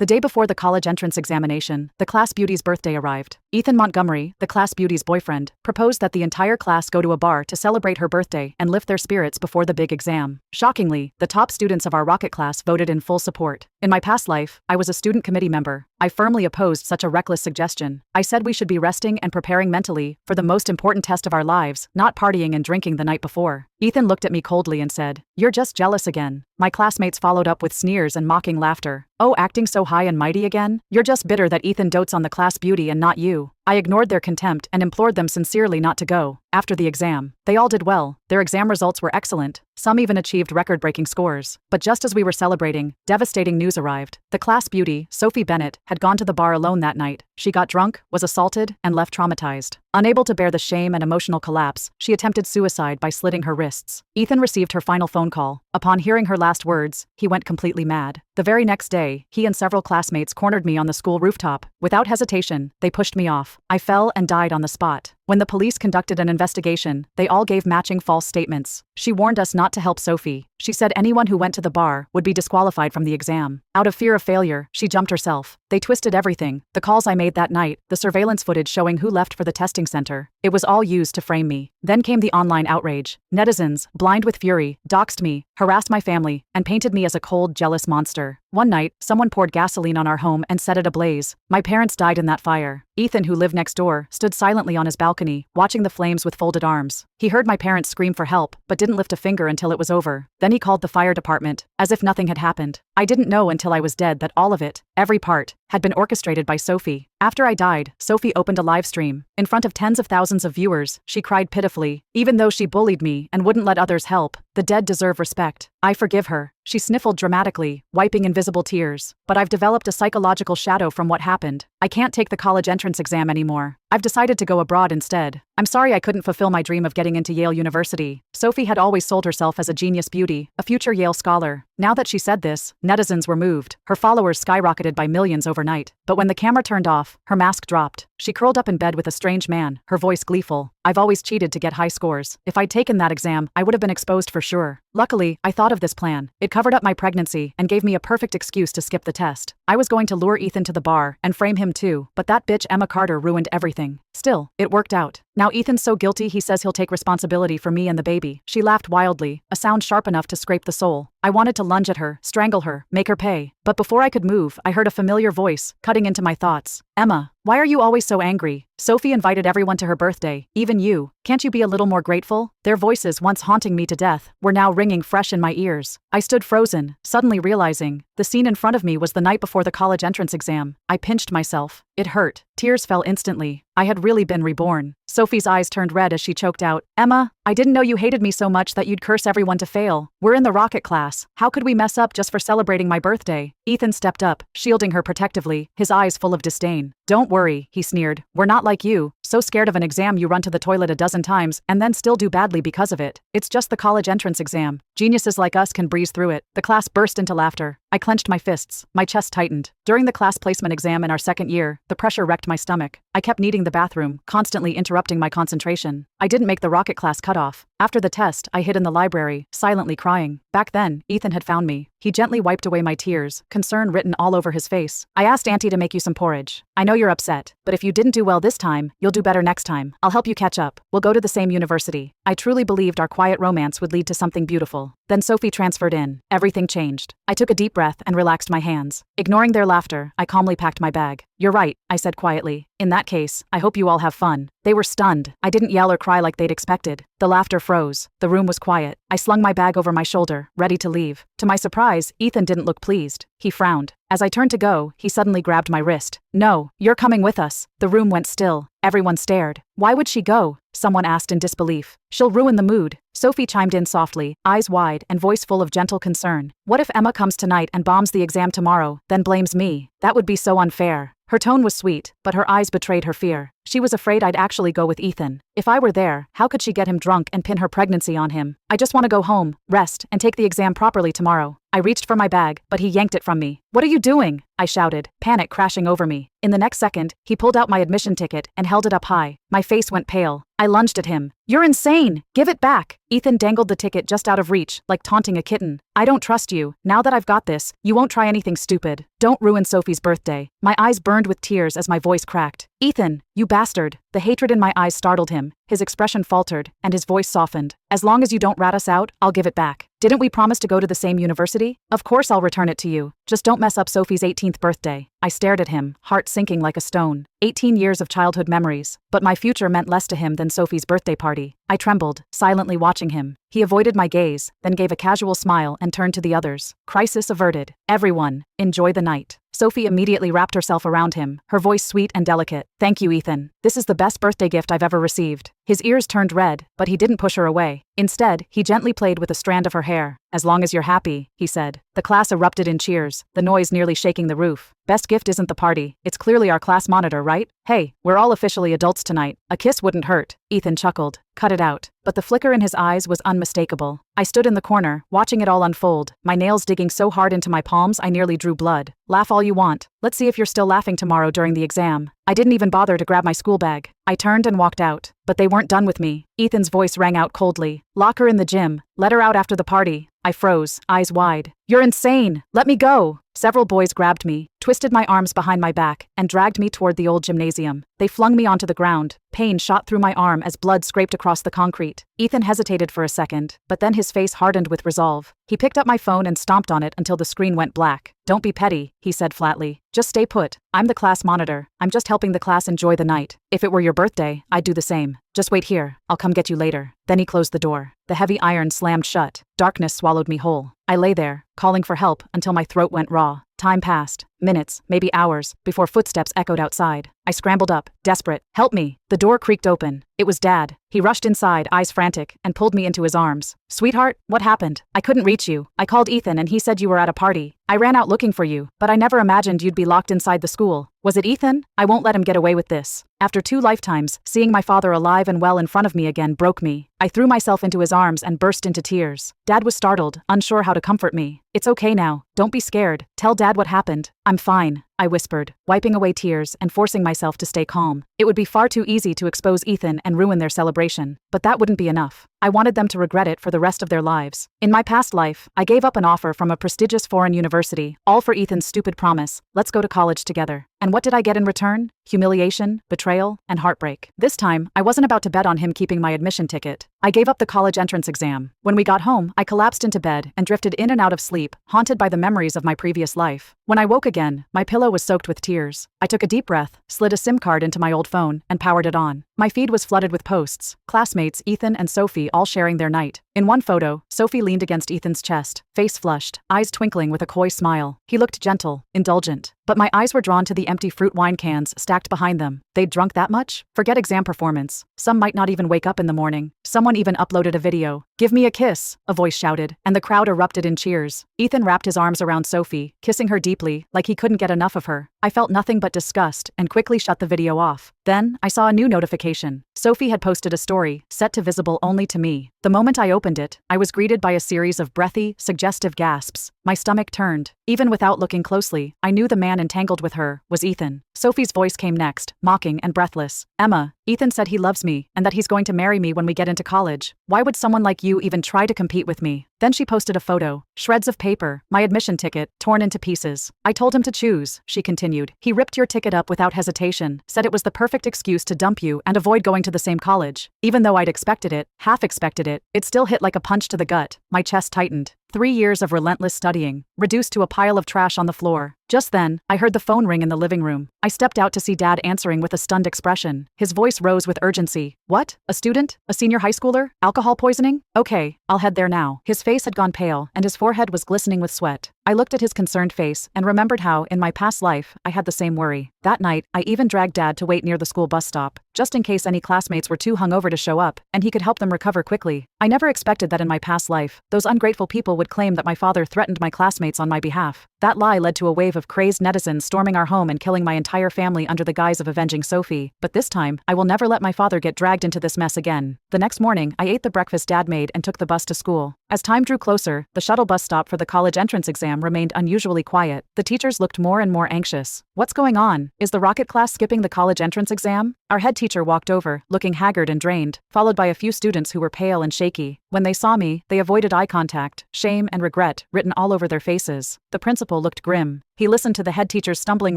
The day before the college entrance examination, the class beauty's birthday arrived. Ethan Montgomery, the class beauty's boyfriend, proposed that the entire class go to a bar to celebrate her birthday and lift their spirits before the big exam. Shockingly, the top students of our rocket class voted in full support. In my past life, I was a student committee member. I firmly opposed such a reckless suggestion. I said we should be resting and preparing mentally for the most important test of our lives, not partying and drinking the night before. Ethan looked at me coldly and said, "You're just jealous again." My classmates followed up with sneers and mocking laughter. "Oh, acting so high and mighty again? You're just bitter that Ethan dotes on the class beauty and not you." I ignored their contempt and implored them sincerely not to go. After the exam, they all did well. Their exam results were excellent. Some even achieved record-breaking scores. But just as we were celebrating, devastating news arrived. The class beauty, Sophie Bennett, had gone to the bar alone that night. She got drunk, was assaulted, and left traumatized. Unable to bear the shame and emotional collapse, she attempted suicide by slitting her wrists. Ethan received her final phone call. Upon hearing her last words, he went completely mad. The very next day, he and several classmates cornered me on the school rooftop. Without hesitation, they pushed me off. I fell and died on the spot. When the police conducted an investigation, they all gave matching false statements. She warned us not to help Sophie. She said anyone who went to the bar would be disqualified from the exam. Out of fear of failure, she jumped herself. They twisted everything, the calls I made that night, the surveillance footage showing who left for the testing center. It was all used to frame me. Then came the online outrage. Netizens, blind with fury, doxed me, harassed my family, and painted me as a cold, jealous monster. One night, someone poured gasoline on our home and set it ablaze. My parents died in that fire. Ethan, who lived next door, stood silently on his balcony, watching the flames with folded arms. He heard my parents scream for help, but didn't lift a finger until it was over. Then he called the fire department, as if nothing had happened. I didn't know until I was dead that all of it, every part, had been orchestrated by Sophie. After I died, Sophie opened a live stream. In front of tens of thousands of viewers, she cried pitifully. Even though she bullied me and wouldn't let others help, the dead deserve respect. I forgive her. She sniffled dramatically, wiping invisible tears. But I've developed a psychological shadow from what happened. I can't take the college entrance exam anymore. I've decided to go abroad instead. I'm sorry I couldn't fulfill my dream of getting into Yale University. Sophie had always sold herself as a genius beauty, a future Yale scholar. Now that she said this, netizens were moved. Her followers skyrocketed by millions overnight. But when the camera turned off, her mask dropped. She curled up in bed with a strange man, her voice gleeful. "I've always cheated to get high scores. If I'd taken that exam, I would have been exposed for sure. Luckily, I thought of this plan. It covered up my pregnancy and gave me a perfect excuse to skip the test. I was going to lure Ethan to the bar and frame him too, but that bitch Emma Carter ruined everything. Still, it worked out. Now Ethan's so guilty he says he'll take responsibility for me and the baby." She laughed wildly, a sound sharp enough to scrape the soul. I wanted to lunge at her, strangle her, make her pay. But before I could move, I heard a familiar voice, cutting into my thoughts. "Emma, why are you always so angry? Sophie invited everyone to her birthday, even you. Can't you be a little more grateful?" Their voices, once haunting me to death, were now ringing fresh in my ears. I stood frozen, suddenly realizing the scene in front of me was the night before the college entrance exam. I pinched myself. It hurt. Tears fell instantly. I had really been reborn. Sophie's eyes turned red as she choked out, "Emma, I didn't know you hated me so much that you'd curse everyone to fail. We're in the rocket class. How could we mess up just for celebrating my birthday?" Ethan stepped up, shielding her protectively, his eyes full of disdain. "Don't worry," he sneered. "We're not like you, so scared of an exam you run to the toilet a dozen times and then still do badly because of it. It's just the college entrance exam. Geniuses like us can breeze through it." The class burst into laughter. I clenched my fists. My chest tightened. During the class placement exam in our second year, the pressure wrecked my stomach. I kept needing the bathroom, constantly interrupting my concentration. I didn't make the rocket class cutoff. After the test, I hid in the library, silently crying. Back then, Ethan had found me. He gently wiped away my tears, concern written all over his face. "I asked Auntie to make you some porridge. I know you're upset, but if you didn't do well this time, you'll do better next time. I'll help you catch up. We'll go to the same university." I truly believed our quiet romance would lead to something beautiful. Then Sophie transferred in. Everything changed. I took a deep breath and relaxed my hands. Ignoring their laughter, I calmly packed my bag. "You're right," I said quietly. "In that case, I hope you all have fun." They were stunned. I didn't yell or cry like they'd expected. The laughter froze. The room was quiet. I slung my bag over my shoulder, ready to leave. To my surprise, Ethan didn't look pleased. He frowned. As I turned to go, he suddenly grabbed my wrist. "No, you're coming with us." The room went still. Everyone stared. "Why would she go?" someone asked in disbelief. "She'll ruin the mood." Sophie chimed in softly, eyes wide and voice full of gentle concern. "What if Emma comes tonight and bombs the exam tomorrow, then blames me? That would be so unfair." Her tone was sweet, but her eyes betrayed her fear. She was afraid I'd actually go with Ethan. If I were there, how could she get him drunk and pin her pregnancy on him? "I just want to go home, rest, and take the exam properly tomorrow." I reached for my bag, but he yanked it from me. "What are you doing?" I shouted, panic crashing over me. In the next second, he pulled out my admission ticket and held it up high. My face went pale. I lunged at him. You're insane! Give it back! Ethan dangled the ticket just out of reach, like taunting a kitten. I don't trust you. Now that I've got this, you won't try anything stupid. Don't ruin Sophie's birthday. My eyes burned with tears as my voice cracked. Ethan, you bastard. The hatred in my eyes startled him. His expression faltered, and his voice softened. As long as you don't rat us out, I'll give it back. Didn't we promise to go to the same university? Of course I'll return it to you. Just don't mess up Sophie's 18th birthday. I stared at him, heart sinking like a stone. 18 years of childhood memories, but my future meant less to him than Sophie's birthday party. I trembled, silently watching him. He avoided my gaze, then gave a casual smile and turned to the others. Crisis averted. Everyone, enjoy the night. Sophie immediately wrapped herself around him, her voice sweet and delicate. Thank you, Ethan. This is the best birthday gift I've ever received. His ears turned red, but he didn't push her away. Instead, he gently played with a strand of her hair. As long as you're happy, he said. The class erupted in cheers, the noise nearly shaking the roof. Best gift isn't the party, it's clearly our class monitor, right? Hey, we're all officially adults tonight. A kiss wouldn't hurt. Ethan chuckled. Cut it out. But the flicker in his eyes was unmistakable. I stood in the corner, watching it all unfold, my nails digging so hard into my palms I nearly drew blood. Laugh all you want. Let's see if you're still laughing tomorrow during the exam. I didn't even bother to grab my school bag. I turned and walked out. But they weren't done with me. Ethan's voice rang out coldly. Lock her in the gym. Let her out after the party. I froze, eyes wide. You're insane! Let me go! Several boys grabbed me, twisted my arms behind my back, and dragged me toward the old gymnasium. They flung me onto the ground. Pain shot through my arm as blood scraped across the concrete. Ethan hesitated for a second, but then his face hardened with resolve. He picked up my phone and stomped on it until the screen went black. Don't be petty, he said flatly. Just stay put. I'm the class monitor. I'm just helping the class enjoy the night. If it were your birthday, I'd do the same. Just wait here. I'll come get you later. Then he closed the door. The heavy iron slammed shut. Darkness swallowed me whole. I lay there, calling for help until my throat went raw. Time passed. Minutes, maybe hours, before footsteps echoed outside. I scrambled up, desperate. Help me. The door creaked open. It was Dad. He rushed inside, eyes frantic, and pulled me into his arms. Sweetheart, what happened? I couldn't reach you. I called Ethan and he said you were at a party. I ran out looking for you, but I never imagined you'd be locked inside the school. Was it Ethan? I won't let him get away with this. After 2 lifetimes, seeing my father alive and well in front of me again broke me. I threw myself into his arms and burst into tears. Dad was startled, unsure how to comfort me. It's okay now. Don't be scared. Tell Dad what happened. I'm fine, I whispered, wiping away tears and forcing myself to stay calm. It would be far too easy to expose Ethan and ruin their celebration, but that wouldn't be enough. I wanted them to regret it for the rest of their lives. In my past life, I gave up an offer from a prestigious foreign university, all for Ethan's stupid promise, let's go to college together. And what did I get in return? Humiliation, betrayal, and heartbreak. This time, I wasn't about to bet on him keeping my admission ticket. I gave up the college entrance exam. When we got home, I collapsed into bed and drifted in and out of sleep, haunted by the memories of my previous life. When I woke again, my pillow was soaked with tears. I took a deep breath, slid a SIM card into my old phone, and powered it on. My feed was flooded with posts. Classmates Ethan and Sophie all sharing their night. In one photo, Sophie leaned against Ethan's chest, face flushed, eyes twinkling with a coy smile. He looked gentle, indulgent. But my eyes were drawn to the empty fruit wine cans stacked behind them. They'd drunk that much? Forget exam performance. Some might not even wake up in the morning. Someone even uploaded a video. Give me a kiss, a voice shouted, and the crowd erupted in cheers. Ethan wrapped his arms around Sophie, kissing her deeply, like he couldn't get enough of her. I felt nothing but disgust and quickly shut the video off. Then, I saw a new notification. Sophie had posted a story, set to visible only to me. The moment I opened it, I was greeted by a series of breathy, suggestive gasps. My stomach turned. Even without looking closely, I knew the man entangled with her was Ethan. Sophie's voice came next, mocking and breathless. Emma, Ethan said he loves me and that he's going to marry me when we get into college. Why would someone like you even try to compete with me? Then she posted a photo. Shreds of paper, my admission ticket, torn into pieces. I told him to choose, she continued. He ripped your ticket up without hesitation, said it was the perfect excuse to dump you and avoid going to the same college. Even though I'd expected it, half expected it, it still hit like a punch to the gut. My chest tightened. 3 years of relentless studying, reduced to a pile of trash on the floor. Just then, I heard the phone ring in the living room. I stepped out to see Dad answering with a stunned expression. His voice rose with urgency. What? A student? A senior high schooler? Alcohol poisoning? Okay, I'll head there now. His face had gone pale, and his forehead was glistening with sweat. I looked at his concerned face and remembered how, in my past life, I had the same worry. That night, I even dragged Dad to wait near the school bus stop, just in case any classmates were too hungover to show up, and he could help them recover quickly. I never expected that in my past life, those ungrateful people would claim that my father threatened my classmates on my behalf. That lie led to a wave of crazed netizens storming our home and killing my entire family under the guise of avenging Sophie, but this time, I will never let my father get dragged into this mess again. The next morning, I ate the breakfast Dad made and took the bus to school. As time drew closer, the shuttle bus stop for the college entrance exam remained unusually quiet. The teachers looked more and more anxious. What's going on? Is the rocket class skipping the college entrance exam? Our head teacher walked over, looking haggard and drained, followed by a few students who were pale and shaky. When they saw me, they avoided eye contact, shame and regret written all over their faces. The principal looked grim. He listened to the head teacher's stumbling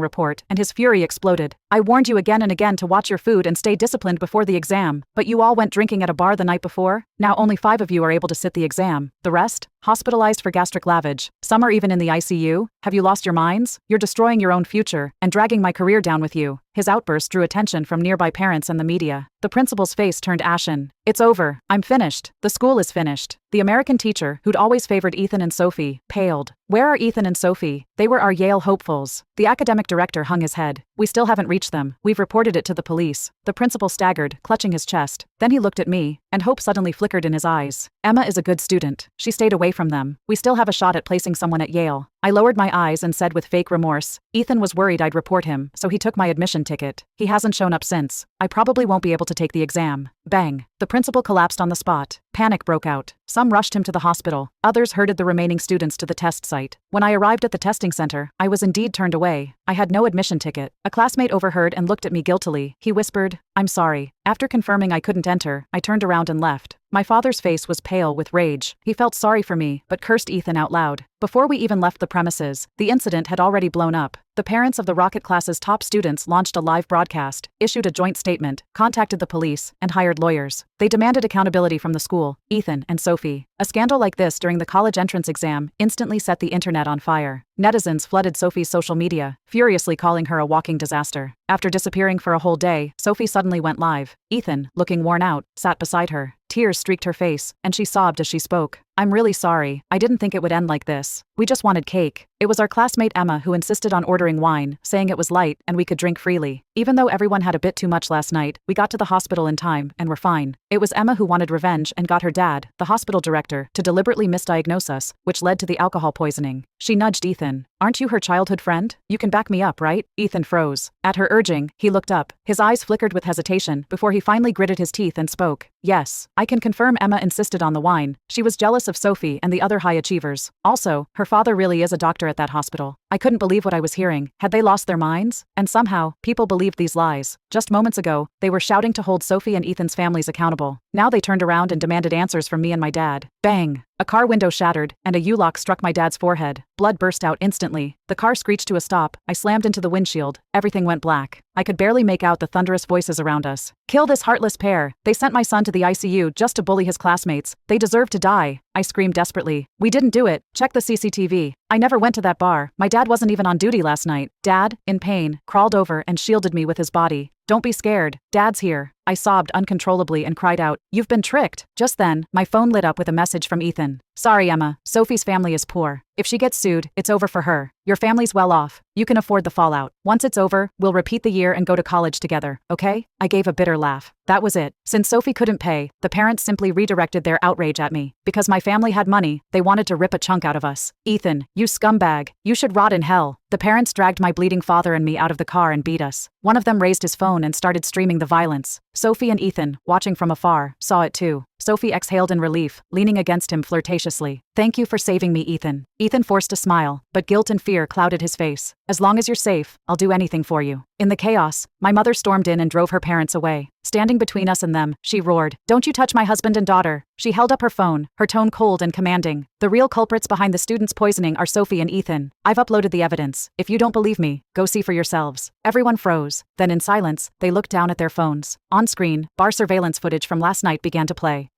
report, and his fury exploded. I warned you again and again to watch your food and stay disciplined before the exam, but you all went drinking at a bar the night before? Now only 5 of you are able to sit the exam. The rest? Hospitalized for gastric lavage. Some are even in the ICU. Have you lost your minds? You're destroying your own future, and dragging my career down with you. His outburst drew attention from nearby parents and the media. The principal's face turned ashen. It's over. I'm finished. The school is finished. The American teacher, who'd always favored Ethan and Sophie, paled. Where are Ethan and Sophie? They were our Yale hopefuls. The academic director hung his head. We still haven't reached them. We've reported it to the police. The principal staggered, clutching his chest. Then he looked at me, and hope suddenly flickered in his eyes. Emma is a good student. She stayed away from them. We still have a shot at placing someone at Yale. I lowered my eyes and said with fake remorse, Ethan was worried I'd report him, so he took my admission ticket. He hasn't shown up since. I probably won't be able to take the exam. Bang. The principal collapsed on the spot. Panic broke out. Some rushed him to the hospital. Others herded the remaining students to the test site. When I arrived at the testing center, I was indeed turned away. I had no admission ticket. A classmate overheard and looked at me guiltily. He whispered, I'm sorry. After confirming I couldn't enter, I turned around and left. My father's face was pale with rage. He felt sorry for me, but cursed Ethan out loud. Before we even left the premises, the incident had already blown up. The parents of the rocket class's top students launched a live broadcast, issued a joint statement, contacted the police, and hired lawyers. They demanded accountability from the school, Ethan, and Sophie. A scandal like this during the college entrance exam instantly set the internet on fire. Netizens flooded Sophie's social media, furiously calling her a walking disaster. After disappearing for a whole day, Sophie suddenly went live. Ethan, looking worn out, sat beside her. Tears streaked her face, and she sobbed as she spoke. I'm really sorry. I didn't think it would end like this. We just wanted cake. It was our classmate Emma who insisted on ordering wine, saying it was light and we could drink freely. Even though everyone had a bit too much last night, we got to the hospital in time and were fine. It was Emma who wanted revenge and got her dad, the hospital director, to deliberately misdiagnose us, which led to the alcohol poisoning. She nudged Ethan. Aren't you her childhood friend? You can back me up, right? Ethan froze. At her urging, he looked up. His eyes flickered with hesitation before he finally gritted his teeth and spoke. Yes, I can confirm Emma insisted on the wine. She was jealous of Sophie and the other high achievers. Also, her father really is a doctor at that hospital. I couldn't believe what I was hearing. Had they lost their minds? And somehow, people believed these lies. Just moments ago, they were shouting to hold Sophie and Ethan's families accountable. Now they turned around and demanded answers from me and my dad. Bang! A car window shattered, and a U-lock struck my dad's forehead. Blood burst out instantly. The car screeched to a stop. I slammed into the windshield. Everything went black. I could barely make out the thunderous voices around us. Kill this heartless pair. They sent my son to the ICU just to bully his classmates. They deserve to die. I screamed desperately. We didn't do it. Check the CCTV. I never went to that bar. My dad wasn't even on duty last night. Dad, in pain, crawled over and shielded me with his body. Don't be scared. Dad's here. I sobbed uncontrollably and cried out, You've been tricked. Just then, my phone lit up with a message from Ethan. Sorry, Emma. Sophie's family is poor. If she gets sued, it's over for her. Your family's well off. You can afford the fallout. Once it's over, we'll repeat the year and go to college together, okay? I gave a bitter laugh. That was it. Since Sophie couldn't pay, the parents simply redirected their outrage at me. Because my family had money, they wanted to rip a chunk out of us. Ethan, you scumbag. You should rot in hell. The parents dragged my bleeding father and me out of the car and beat us. One of them raised his phone and started streaming the violence. Sophie and Ethan, watching from afar, saw it too. Sophie exhaled in relief, leaning against him flirtatiously. Thank you for saving me, Ethan. Ethan forced a smile, but guilt and fear clouded his face. As long as you're safe, I'll do anything for you. In the chaos, my mother stormed in and drove her parents away. Standing between us and them, she roared, Don't you touch my husband and daughter. She held up her phone, her tone cold and commanding. The real culprits behind the students' poisoning are Sophie and Ethan. I've uploaded the evidence. If you don't believe me, go see for yourselves. Everyone froze. Then in silence, they looked down at their phones. On screen, bar surveillance footage from last night began to play.